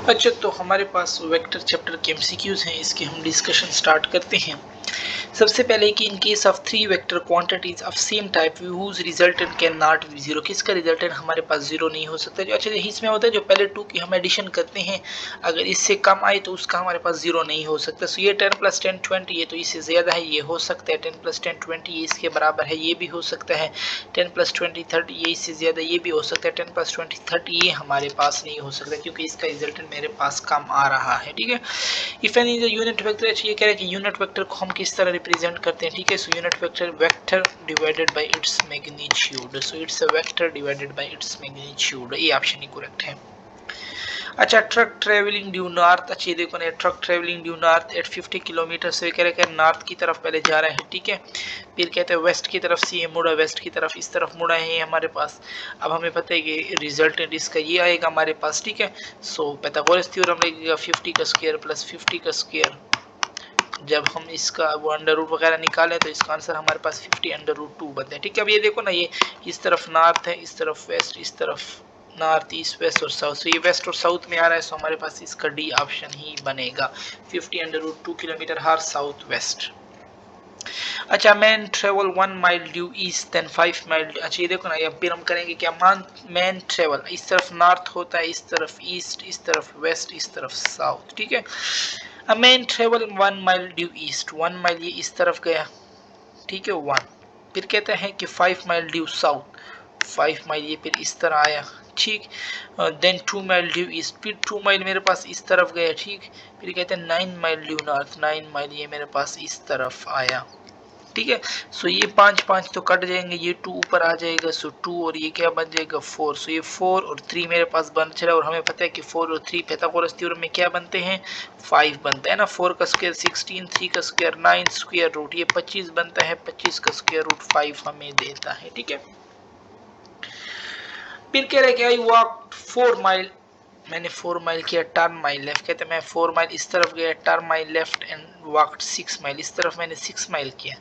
अच्छा, तो हमारे पास वेक्टर चैप्टर के एमसीक्यूज हैं, इसके हम डिस्कशन स्टार्ट करते हैं। सबसे पहले कि in case of three vector quantities of same type views resultant can not be zero, किसका रिजल्टेंट हमारे पास जीरो नहीं हो सकता। जो अच्छा इसमें होता है जो पहले टू की हम एडिशन करते हैं, अगर इससे कम आए तो उसका हमारे पास जीरो नहीं हो सकता। सो ये 10 + 10 20 ये तो इससे ज्यादा है, ये हो सकता है। 10 + 10 20 ये इसके बराबर है, ये भी हो सकता है। 10 + 20 30 ये इससे ज्यादा, ये भी हो सकता है। 10 + 20 30 ये हमारे पास नहीं हो सकता क्योंकि इसका रिजल्टेंट मेरे पास कम आ रहा है। ठीक है, if n is a unit vector, ये कह रहा है कि यूनिट वेक्टर को हम किस तरह रिप्रेजेंट करते हैं। ठीक है, so unit vector vector divided by its magnitude, so it's a vector divided by its magnitude, ये ऑप्शन ही करेक्ट है। अच्छा, ट्रक ट्रेवलिंग ड्यू नॉर्थ, अच्छी देखो ना, truck travelling due north at 50 kilometre, से कह रहे हैं नॉर्थ की तरफ पहले जा रहा है। ठीक है, फिर कहते हैं वेस्ट की तरफ से ये मुड़ा, वेस्ट की तरफ इस तरफ मुड़ा है हमारे पास। अब हमें पता है कि रिजल्टेंट इसका ये आएगा हमारे पास। ठीक है, सो पाइथागोरस थ्योरम लगेगा 50 का स्क्वायर प्लस 50 का स्क्वायर। जब हम इसका वो अंडर रूट वगैरह निकालें तो इसका आंसर हमारे पास 50 √2 बनता है। ठीक है, अब ये देखो ना, ये इस तरफ नॉर्थ है, इस तरफ वेस्ट, इस तरफ नॉर्थ ईस्ट वेस्ट और साउथ, तो ये वेस्ट और साउथ में आ रहा है, सो हमारे पास इसका डी ऑप्शन ही बनेगा। 50 √2 किलोमीटर हर साउथ वेस्ट। अच्छा, man travel 1 mile due east then 5 mile, अच्छा ये देखो ना, अब फिर हम करेंगे क्या, मैन ट्रेवल इस तरफ नॉर्थ होता है, इस तरफ ईस्ट, इस तरफ वेस्ट, इस तरफ साउथ। ठीक है, a man travel 1 mile due east, 1 mile ये इस तरफ गया। ठीक है 1, फिर कहते हैं कि 5 माइल ड्यू साउथ, 5 माइल ये फिर इस तरह आया। ठीक, देन 2 माइल ड्यू ईस्ट, फिर 2 माइल मेरे पास इस तरफ गया। ठीक, फिर कहते हैं 9 माइल ड्यू नॉर्थ, 9 माइल ये मेरे पास इस तरफ आया। ठीक है, सो ये 5 5 तो कट जाएंगे, ये 2 ऊपर आ जाएगा, सो 2 और ये क्या बन जाएगा 4, सो ये 4 और 3 मेरे पास बन चला। और हमें पता है कि 4 और 3 पाइथागोरस थ्योरम में क्या बनते हैं, 5 बनता है ना। 4 का स्क्वायर 16, 3 का स्क्वायर 9, स्क्वायर रूट ये 25 बनता है, 25 का स्क्वायर रूट 5 हमें देता है। ठीक है, फिर कह रहे कि आई वॉक 4 माइल, मैंने 4 माइल किया, टर्न माइल लेफ्ट, कहते मैं 4 माइल इस तरफ गया, turn mile left and walked 6 mile, इस तरफ मैंने 6 माइल किया।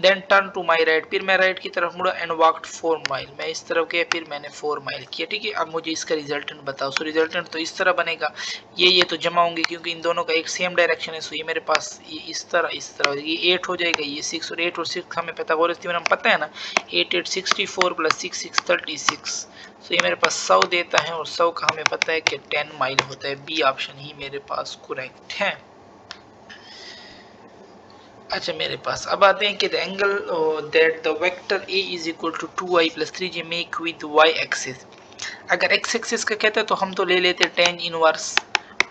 Then turn to my right, फिर मैं राइट की तरफ मुड़ा एंड वॉक्ड 4 माइल, मैं इस तरफ गया, फिर मैंने 4 माइल किया। ठीक है, अब मुझे इसका रिजल्टेंट बताओ। सो रिजल्टेंट तो इस तरह बनेगा, ये तो जमा होंगे क्योंकि इन दोनों का एक सेम डायरेक्शन है। सो ये मेरे पास ये इस तरह ये 8 हो जाएगा, ये 6 और 8 और 6 हमें पाइथागोरस थ्योरम पता है ना, 8 8 64 प्लस 6 6 36। सो ये मेरे पास 100 देता है और 100 का हमें पता है कि 10 माइल होता है। बी ऑप्शन ही मेरे पास करेक्ट है। अच्छा, मेरे पास अब आते हैं कि the angle that the vector a is equal to 2i + 3j make with y axis. अगर x एक्सिस का कहते हैं तो हम तो ले लेते हैं tan इनवर्स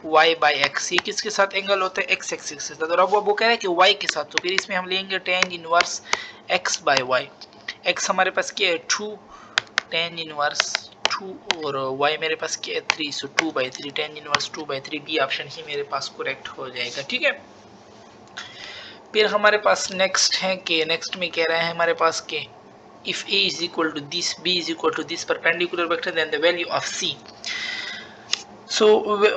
y/x, ये किसके साथ एंगल होता है, x एक्सिस के साथ। और अब वो कह रहा है कि y के साथ, तो फिर इसमें हम लेंगे tan इनवर्स x/y। x हमारे पास क्या है 2, tan इनवर्स 2 और y मेरे पास क्या है 3, सो 2/3, tan इनवर्स 2/3। बी ऑप्शन ही मेरे पास करेक्ट हो जाएगा। ठीक है, फिर हमारे पास नेक्स्ट है कि नेक्स्ट में कह रहा है हमारे पास के if a is equal to this, b is equal to this perpendicular vector then the value of c। So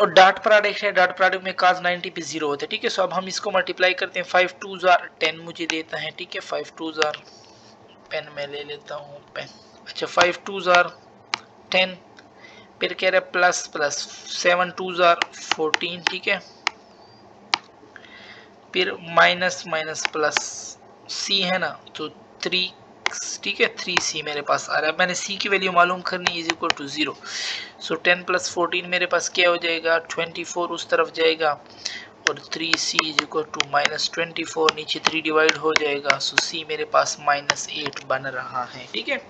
dot product है, डॉट प्रोडक्ट में cos 90 पे 0 होता है। ठीक है, सो अब हम इसको मल्टीप्लाई करते हैं, 5 2s are 10 मुझे देता है। ठीक है, 5 2s are, पेन में ले लेता हूँ पेन। अच्छा, 5 2s are 10, फिर कह रहा है प्लस प्लस 7 2s are 14। ठीक है, फिर माइनस माइनस प्लस सी है ना, तो 3। ठीक है, 3c मेरे पास आ रहा है। मैंने c की वैल्यू मालूम करनी, इज इक्वल टू 0। सो 10 + 14 मेरे पास क्या हो जाएगा 24 उस तरफ जाएगा, और 3c इज इक्वल टू -24, नीचे 3 डिवाइड हो जाएगा, सो c मेरे पास -8 बन रहा है। ठीक है,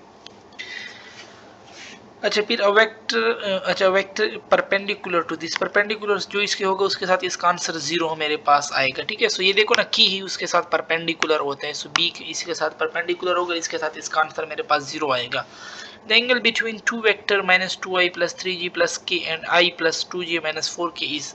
अच्छा फिर अच्छा vector perpendicular to this, perpendicular जो इसके होगा उसके साथ इसका आंसर 0 मेरे पास आएगा। ठीक है, सो ये देखो ना की ही उसके साथ परपेंडिकुलर होते हैं, सो बी इसके साथ परपेंडिकुलर होगा, इसके साथ इसका आंसर मेरे पास 0 आएगा। The angle between two vector -2i + 3j + k and i + 2j - 4k is,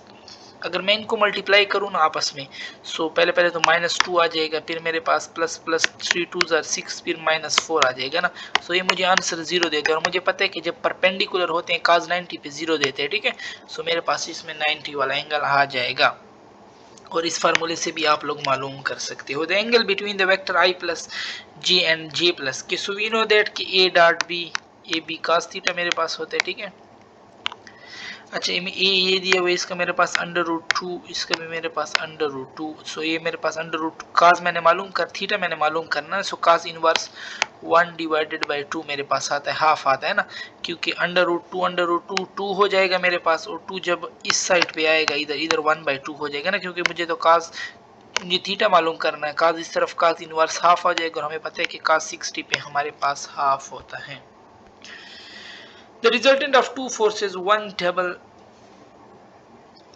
अगर मैं इनको मल्टीप्लाई करूँ ना आपस में, सो पहले तो -2 आ जाएगा, फिर मेरे पास प्लस प्लस 3 2s are 6, फिर -4 आ जाएगा ना। सो ये मुझे आंसर 0 देगा, और मुझे पता है कि जब परपेंडिकुलर होते हैं cos 90 पे 0 देते हैं। ठीक है, सो मेरे पास इसमें 90 वाला एंगल आ जाएगा, और इस फार्मूले से भी आप लोग मालूम कर सकते हो। The angle between the vector i + j and j + k, so we know that कि a dot b, a b cos theta मेरे पास होता है। ठीक है, अच्छा ये दिया हुआ, इसका मेरे पास √2, इसका भी मेरे पास √2। सो ये मेरे पास √2 काज मैंने मालूम कर, थीटा मैंने मालूम करना है। सो काज इनवर्स 1/2 मेरे पास आता है, हाफ आता है ना, क्योंकि √2 2 हो जाएगा मेरे पास, और 2 जब इस साइड पे आएगा इधर इधर 1/2 हो जाएगा ना, क्योंकि मुझे तो काज मुझे थीटा मालूम करना है। काज इस तरफ काज इनवर्स हाफ आ जाएगा, और हमें पता है कि काज 60 पे हमारे पास हाफ होता है। The resultant of two forces, one double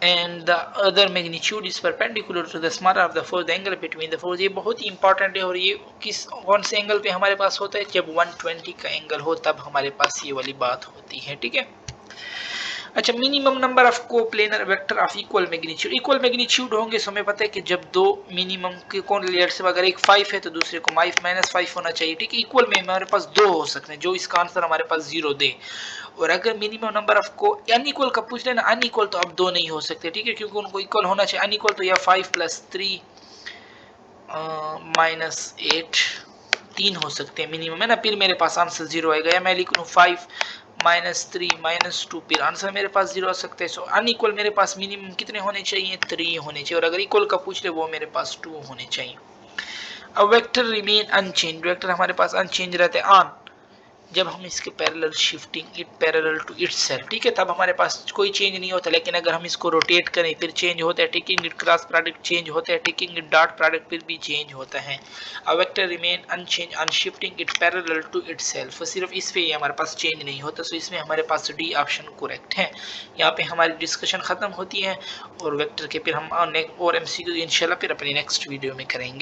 and the other magnitude is perpendicular to the smaller of the force, the angle between the force। ये बहुत ही इंपॉर्टेंट है, और ये किस कौन से एंगल पे हमारे पास होता है, जब 120 का एंगल हो तब हमारे पास ये वाली बात होती है, ठीक है। अच्छा, minimum number of coplanar vector of equal magnitude होंगे। सो हमें पता है कि जब दो मिनिमम के कौन लेट से अगर एक 5 है तो दूसरे को -5 होना चाहिए, ठीक है। इक्वल में हमारे पास दो हो सकते हैं, जो इसका आंसर हमारे पास 0 दे। और अगर मिनिमम नंबर ऑफ को अनइक्वल का पूछ लेना, अनइक्वल तो अब दो नहीं हो सकते, ठीक है, क्योंकि उनको इक्वल होना चाहिए। अनइक्वल तो या 5 + 3 -8 तीन हो सकते हैं मिनिमम, है ना। फिर मेरे पास आंसर 0 आएगा, या मैं लिख लूँ 5 -3 -2, फिर आंसर मेरे पास 0 आ सकते हैं। सो अनइक्वल मेरे पास मिनिमम कितने होने चाहिए, 3 होने चाहिए, और अगर इक्वल का पूछ ले वो मेरे पास 2 होने चाहिए। अब वेक्टर रिमेन अनचेंज, वेक्टर हमारे पास अनचेंज रहते हैं ऑन जब हम इसके parallel shifting it parallel to itself, ठीक है, तब हमारे पास कोई चेंज नहीं होता। लेकिन अगर हम इसको रोटेट करें फिर चेंज होता है, taking it cross product change होता है, टेकिंग इट डॉट प्रोडक्ट फिर भी चेंज होता है। A vector remain unchanged on shifting it parallel to itself, सिर्फ इस पे ही हमारे पास चेंज नहीं होता। सो इसमें हमारे पास डी ऑप्शन करेक्ट है। यहाँ पे हमारी डिस्कशन खत्म होती है, और वेक्टर के फिर हम और एमसीक्यू इंशाल्लाह फिर अपनी नेक्स्ट वीडियो में करेंगे।